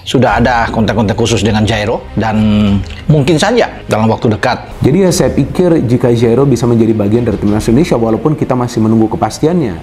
sudah ada kontak-kontak khusus dengan Jairo dan mungkin saja dalam waktu dekat. Jadi ya saya pikir jika Jairo bisa menjadi bagian dari timnas Indonesia walaupun kita masih menunggu kepastiannya.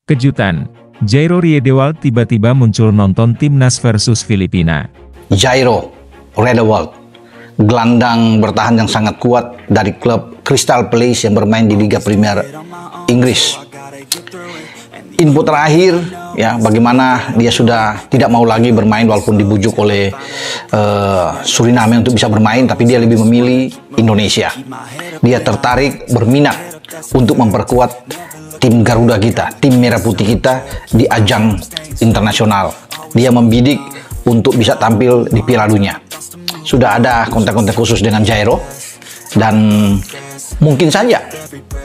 Kejutan, Jairo Riedewald tiba-tiba muncul nonton Timnas versus Filipina. Jairo Riedewald, gelandang bertahan yang sangat kuat dari klub Crystal Palace yang bermain di Liga Premier Inggris. Info terakhir, ya, bagaimana dia sudah tidak mau lagi bermain walaupun dibujuk oleh Suriname untuk bisa bermain, tapi dia lebih memilih Indonesia. Dia tertarik, berminat untuk memperkuat tim Garuda kita, tim Merah Putih kita di ajang internasional. Dia membidik untuk bisa tampil di Piala Dunia. Sudah ada kontak-kontak khusus dengan Jairo dan mungkin saja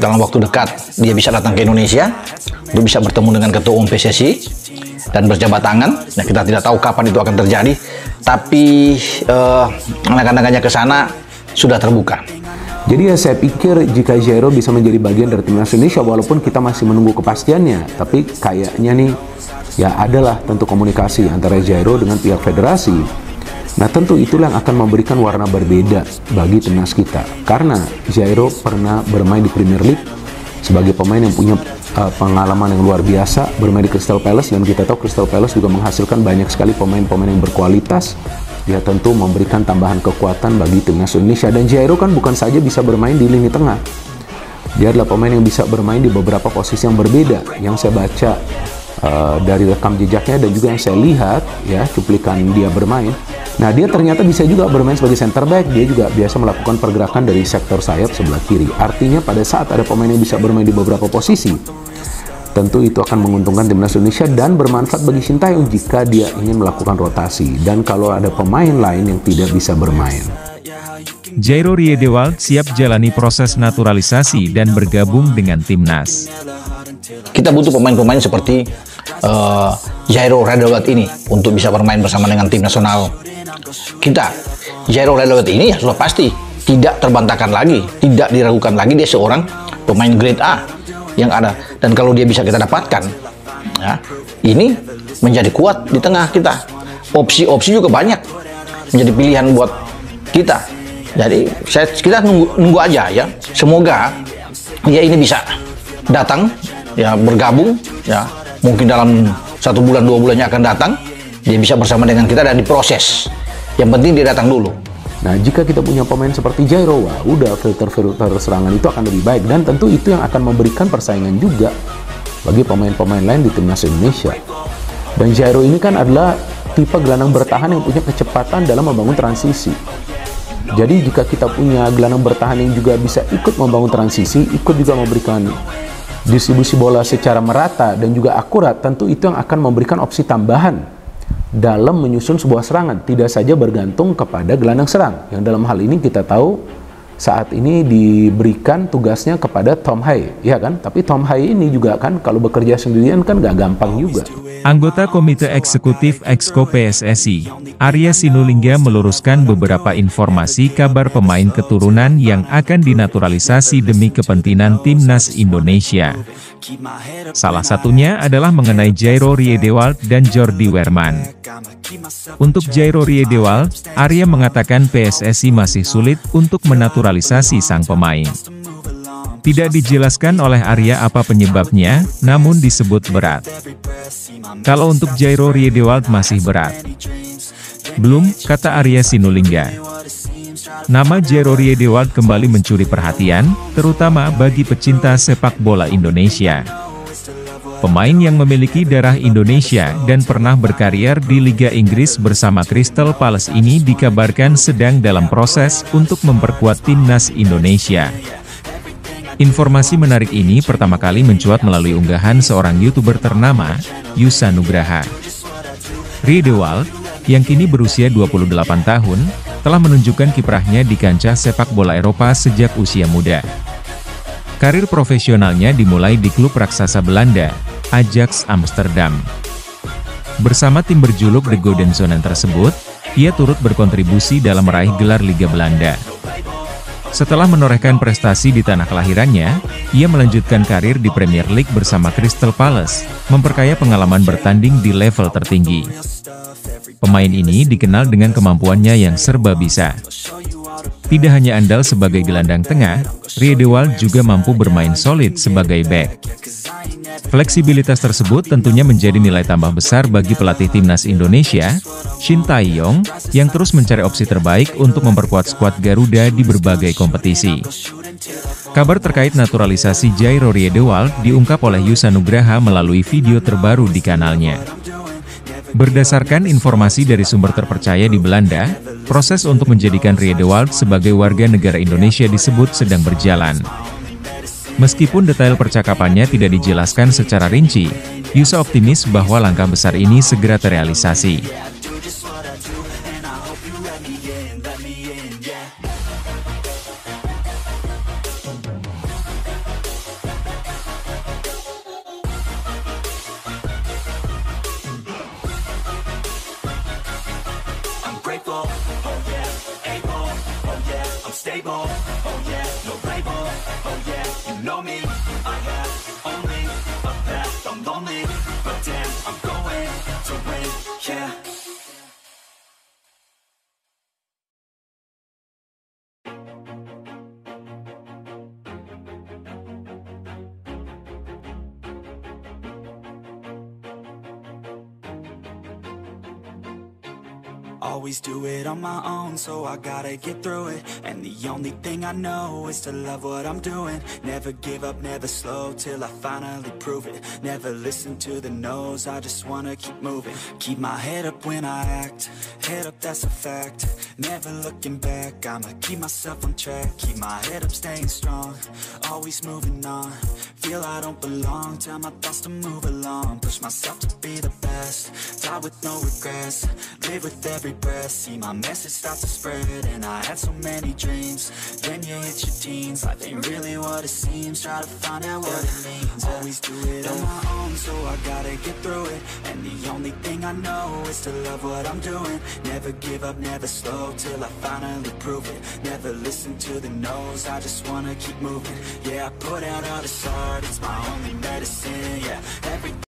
dalam waktu dekat dia bisa datang ke Indonesia untuk bisa bertemu dengan Ketua Umum PSSI dan berjabat tangan. Nah, kita tidak tahu kapan itu akan terjadi, tapi anak-anaknya ke sana sudah terbuka. Jadi ya saya pikir jika Jairo bisa menjadi bagian dari timnas Indonesia walaupun kita masih menunggu kepastiannya, tapi kayaknya nih ya adalah tentu komunikasi antara Jairo dengan pihak federasi. Nah tentu itulah yang akan memberikan warna berbeda bagi timnas kita, karena Jairo pernah bermain di Premier League sebagai pemain yang punya pengalaman yang luar biasa, bermain di Crystal Palace, dan kita tahu Crystal Palace juga menghasilkan banyak sekali pemain-pemain yang berkualitas. Dia tentu memberikan tambahan kekuatan bagi timnas Indonesia. Dan Jairo kan bukan saja bisa bermain di lini tengah, dia adalah pemain yang bisa bermain di beberapa posisi yang berbeda. Yang saya baca dari rekam jejaknya dan juga yang saya lihat ya cuplikan dia bermain, nah dia ternyata bisa juga bermain sebagai center back. Dia juga biasa melakukan pergerakan dari sektor sayap sebelah kiri. Artinya pada saat ada pemain yang bisa bermain di beberapa posisi, tentu itu akan menguntungkan timnas Indonesia dan bermanfaat bagi Sintayong jika dia ingin melakukan rotasi dan kalau ada pemain lain yang tidak bisa bermain. Jairo Riedewald siap jalani proses naturalisasi dan bergabung dengan timnas. Kita butuh pemain-pemain seperti Jairo Riedewald ini untuk bisa bermain bersama dengan tim nasional kita. Jairo Riedewald ini ya sudah pasti tidak terbantahkan lagi, tidak diragukan lagi, dia seorang pemain grade A yang ada, dan kalau dia bisa kita dapatkan ya, ini menjadi kuat di tengah kita. Opsi-opsi juga banyak menjadi pilihan buat kita. Jadi kita nunggu aja ya, semoga dia ini bisa datang ya, bergabung ya, mungkin dalam 1 bulan 2 bulannya akan datang, dia bisa bersama dengan kita dan diproses. Yang penting dia datang dulu. Nah, jika kita punya pemain seperti Jairo, wah, udah filter-filter serangan itu akan lebih baik. Dan tentu itu yang akan memberikan persaingan juga bagi pemain-pemain lain di timnas Indonesia. Dan Jairo ini kan adalah tipe gelandang bertahan yang punya kecepatan dalam membangun transisi. Jadi jika kita punya gelandang bertahan yang juga bisa ikut membangun transisi, ikut juga memberikan distribusi bola secara merata dan juga akurat, tentu itu yang akan memberikan opsi tambahan dalam menyusun sebuah serangan, tidak saja bergantung kepada gelandang serang yang dalam hal ini kita tahu saat ini diberikan tugasnya kepada Tom Hai, ya kan? Tapi Tom Hai ini juga kan kalau bekerja sendirian kan gak gampang juga. Anggota Komite Eksekutif Exco PSSI, Arya Sinulinga meluruskan beberapa informasi kabar pemain keturunan yang akan dinaturalisasi demi kepentingan timnas Indonesia. Salah satunya adalah mengenai Jairo Riedewald dan Jordi Werman. Untuk Jairo Riedewald, Arya mengatakan PSSI masih sulit untuk menaturalisasi sang pemain. Tidak dijelaskan oleh Arya apa penyebabnya, namun disebut berat. Kalau untuk Jairo Riedewald masih berat. Belum, kata Arya Sinulinga. Nama Jairo Riedewald kembali mencuri perhatian, terutama bagi pecinta sepak bola Indonesia. Pemain yang memiliki darah Indonesia dan pernah berkarier di Liga Inggris bersama Crystal Palace ini dikabarkan sedang dalam proses untuk memperkuat timnas Indonesia. Informasi menarik ini pertama kali mencuat melalui unggahan seorang YouTuber ternama, Yusa Nugraha. Riedewald, yang kini berusia 28 tahun, telah menunjukkan kiprahnya di kancah sepak bola Eropa sejak usia muda. Karir profesionalnya dimulai di klub raksasa Belanda, Ajax Amsterdam. Bersama tim berjuluk The Golden Zonen tersebut, ia turut berkontribusi dalam meraih gelar Liga Belanda. Setelah menorehkan prestasi di tanah kelahirannya, ia melanjutkan karir di Premier League bersama Crystal Palace, memperkaya pengalaman bertanding di level tertinggi. Pemain ini dikenal dengan kemampuannya yang serba bisa. Tidak hanya andal sebagai gelandang tengah, Riedewald juga mampu bermain solid sebagai bek. Fleksibilitas tersebut tentunya menjadi nilai tambah besar bagi pelatih timnas Indonesia, Shin Tae-yong, yang terus mencari opsi terbaik untuk memperkuat skuad Garuda di berbagai kompetisi. Kabar terkait naturalisasi Jairo Riedewald diungkap oleh Yusa Nugraha melalui video terbaru di kanalnya. Berdasarkan informasi dari sumber terpercaya di Belanda, proses untuk menjadikan Riedewald sebagai warga negara Indonesia disebut sedang berjalan. Meskipun detail percakapannya tidak dijelaskan secara rinci, Yusa optimis bahwa langkah besar ini segera terrealisasi. Stable, oh yeah, no label, oh yeah, you know me, I have only a path, I'm lonely, but damn, I'm going to win, yeah. Always do it on my own, so I gotta get through it. And the only thing I know is to love what I'm doing. Never give up, never slow, till I finally prove it. Never listen to the no's, I just wanna keep moving. Keep my head up when I act, head up, that's a fact. Never looking back, I'ma keep myself on track. Keep my head up, staying strong, always moving on. Feel I don't belong, tell my thoughts to move along. Push myself to be the best, die with no regrets. Live with every breath, see my message start to spread. And I had so many dreams, then you hit your teens. Life ain't really what it seems, try to find out what it means. Always do it on my own, so I gotta get through it. And the only thing I know is to love what I'm doing. Never give up, never slow, till I finally prove it. Never listen to the no's, I just wanna keep moving. Yeah, I put out all this art, it's my only medicine, yeah. Everything